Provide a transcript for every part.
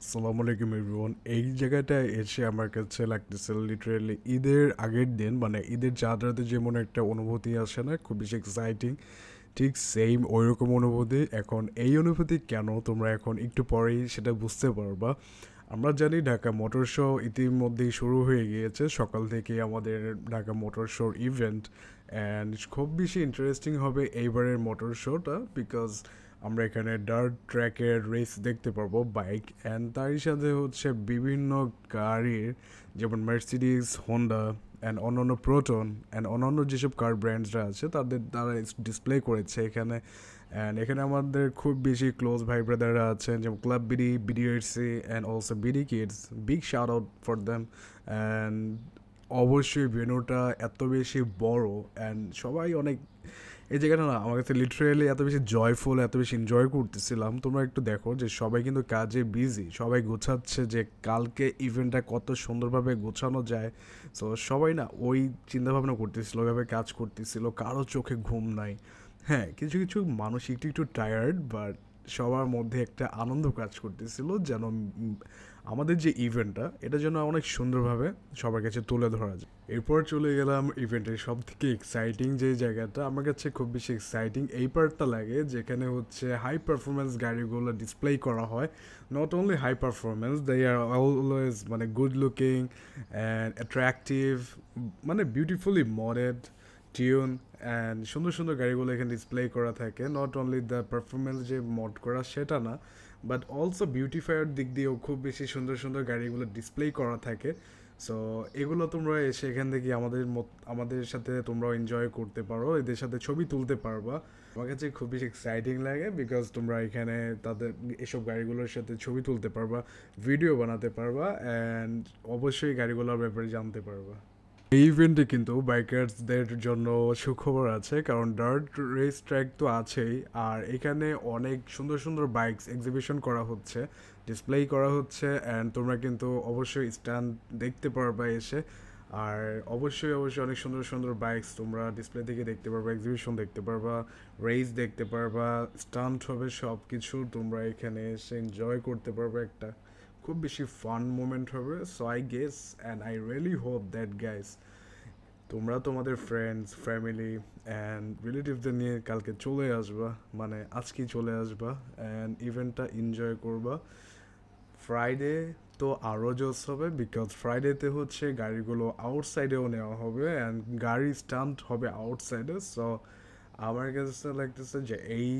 আসসালামু আলাইকুম এভরিওয়ান। এই জায়গাটায় এসে আমার কাছে লাগতেছে লিটারেলি ঈদের আগের দিন, মানে ঈদের চাঁদ রাতে যেমন একটা অনুভূতি আসে না, খুব বেশি এক্সাইটিং, ঠিক সেম ওইরকম অনুভূতি। এখন এই অনুভূতি কেন, তোমরা এখন একটু পরেই সেটা বুঝতে পারবা। আমরা জানি ঢাকা মোটর শো ইতিমধ্যেই শুরু হয়ে গিয়েছে, সকাল থেকে আমাদের ঢাকা মোটর শোর ইভেন্ট। অ্যান্ড খুব বেশি ইন্টারেস্টিং হবে এইবারের মোটর শোটা, বিকজ আমরা এখানে ডার্ট ট্র্যাকের রেস দেখতে পারবো বাইক, অ্যান্ড তারই সাথে হচ্ছে বিভিন্ন গাড়ির, যেমন মার্সিডিজ, হোন্ডা অ্যান্ড অন্যান্য প্রোটন অ্যান্ড অন্যান্য যেসব কার ব্র্যান্ডসরা আছে তাদের দ্বারা ডিসপ্লে করেছে এখানে। অ্যান্ড এখানে আমাদের খুব বেশি ক্লোজ ভাই ব্রাদাররা আছেন, যেমন club BD, BDRC and also BD kids. Big shout out for them. And অবশ্যই ভেন্যুটা এত বেশি বড়, অ্যান্ড সবাই অনেক, এই জায়গাটা না আমার কাছে লিটারেলি এত বেশি জয়ফুল, এত বেশি এনজয় করতেছিলাম। তোমরা একটু দেখো যে সবাই কিন্তু কাজে বিজি, সবাই গোছাচ্ছে যে কালকে ইভেন্টটা কত সুন্দরভাবে গোছানো যায়। সো সবাই না ওই চিন্তাভাবনা করতেছিল, ওইভাবে কাজ করতেছিল, কারো চোখে ঘুম নাই। হ্যাঁ, কিছু কিছু মানুষ একটু একটু টায়ার্ড, বাট সবার মধ্যে একটা আনন্দ কাজ করতেছিল, যেন আমাদের যে ইভেন্টটা এটা যেন অনেক সুন্দরভাবে সবার কাছে তুলে ধরা যায়। এরপর চলে গেলাম ইভেন্টের সব থেকে এক্সাইটিং যে জায়গাটা, আমার কাছে খুব বেশি এক্সাইটিং এই পার্টটা লাগে, যেখানে হচ্ছে হাই পারফরমেন্স গাড়িগুলো ডিসপ্লে করা হয়। Not only high performance, they are always মানে গুড লুকিং অ্যান্ড অ্যাট্রাকটিভ, মানে বিউটিফুলি মডেড, টিউন অ্যান্ড সুন্দর সুন্দর গাড়িগুলো এখানে ডিসপ্লে করা থাকে। নট অনলি দ্য পারফরমেন্স যে মড করা সেটা না, বাট অলসো বিউটিফায়ার দিক দিয়েও খুব বেশি সুন্দর সুন্দর গাড়িগুলো ডিসপ্লে করা থাকে। সো এগুলো তোমরা এসে এখান থেকে আমাদের সাথে তোমরাও এনজয় করতে পারো, এদের সাথে ছবি তুলতে পারবা। আমার কাছে খুব বেশি এক্সাইটিং লাগে, বিকজ তোমরা এখানে তাদের এসব গাড়িগুলোর সাথে ছবি তুলতে পারবা, ভিডিও বানাতে পারবা, অ্যান্ড অবশ্যই গাড়িগুলোর ব্যাপারে জানতে পারবা। এই ইভেন্টে কিন্তু বাইকার্সদের জন্য সুখবর আছে, কারণ ডার্ট রেস ট্র্যাক তো আছেই, আর এখানে অনেক সুন্দর সুন্দর বাইকস এক্সিবিশন করা হচ্ছে, ডিসপ্লে করা হচ্ছে, অ্যান্ড তোমরা কিন্তু অবশ্যই স্ট্যান্ড দেখতে পারবা এসে। আর অবশ্যই অবশ্যই অনেক সুন্দর সুন্দর বাইকস তোমরা ডিসপ্লে থেকে দেখতে পারবা, এক্সিবিশন দেখতে পারবা, রেস দেখতে পারবা, স্টান্ট হবে, সব কিছু তোমরা এখানে এসে এনজয় করতে পারবে। একটা খুব বেশি ফান মোমেন্ট হবে। So I guess and I really hope that guys তোমরা তোমাদের ফ্রেন্ডস, ফ্যামিলি অ্যান্ড রিলেটিভদের নিয়ে কালকে চলে আসবা, মানে আজকেই চলে আসবা, অ্যান্ড ইভেন্টটা এনজয় করবা। ফ্রাইডে তো আরও জোস হবে, বিকজ ফ্রাইডেতে হচ্ছে গাড়িগুলো আউটসাইডেও নেওয়া হবে, অ্যান্ড গাড়ি স্টান্ট হবে আউটসাইডে। সো আমার কাছে লাগতেছে যে এই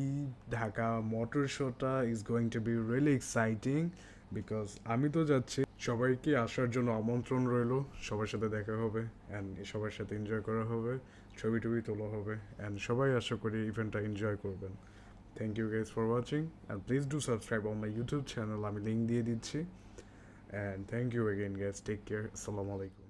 ঢাকা মোটর শোটা is going to be really exciting, because আমি তো যাচ্ছি, সবাইকে আসার জন্য আমন্ত্রণ রইলো, সবার সাথে দেখা হবে অ্যান্ড সবার সাথে এনজয় করা হবে, ছবি টবি তোলা হবে, অ্যান্ড সবাই আশা করি ইভেন্টটা এনজয় করবেন। Thank you guys for watching, and please do subscribe on my YouTube channel, আমি লিঙ্ক দিয়ে দিচ্ছি। And thank you again guys, take care, আসসালামু আলাইকুম।